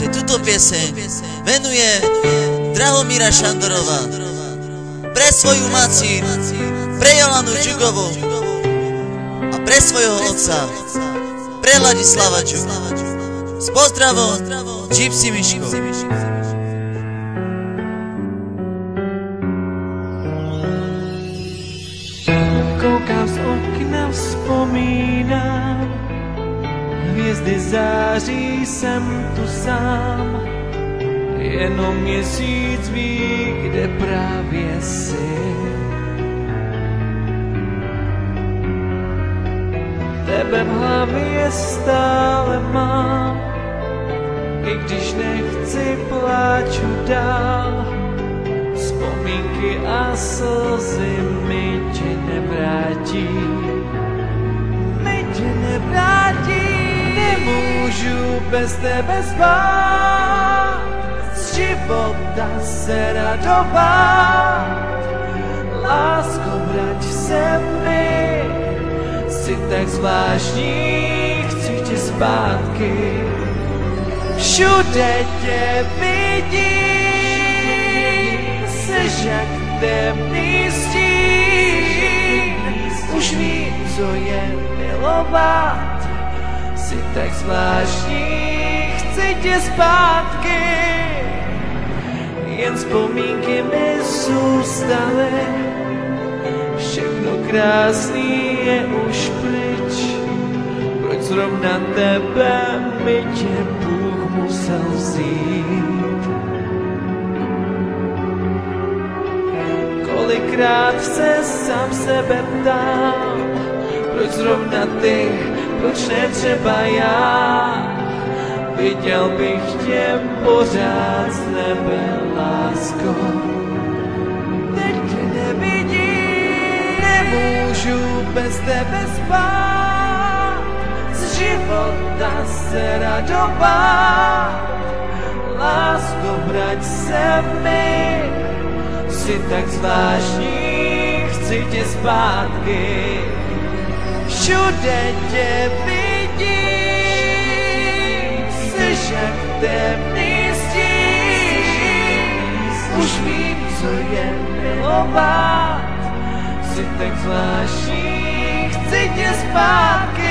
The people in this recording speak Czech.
že túto pieseň venuje Drahomíra Šandorová pre svoju macír, pre Jolanu Džugovú a pre svojho otca, pre Ladislava Džugu. S pozdravom, Gypsy Miško. Koukám z okna, vzpomínám, hvězdy září, jsem tu sám, jenom měsíc ví, kde právě jsi. Tebe v hlavě stále mám, i když nechci, pláču dál. Vzpomínky a slzy mi tě nevrátí, Nemůžu bez tebe spát, z života se radovat. Lásko, vrať se mi, jsi tak zvláštní, chci tě zpátky. Všude tě vidím, seš jak temný stín. Už vím, co je milovat, jsi tak zvláštní, chci tě zpátky. Jen vzpomínky mi zůstaly, všechno krásný je už pryč. Proč zrovna tebe mi tě Bůh musel vzít? Kolikrát se sám sebe ptám, proč zrovna ty, proč ne třeba já? Viděl bych tě pořád z nebe, lásko. Teď tě nevidím, nemůžu bez tebe spát, z života se radovat. Lásko, vrať se mi, jsi tak zvláštní, chci tě zpátky. Všude tě vidím, seš jak temný stín. Už vím, co je milovat, jsi tak zvláštní, chci tě zpátky.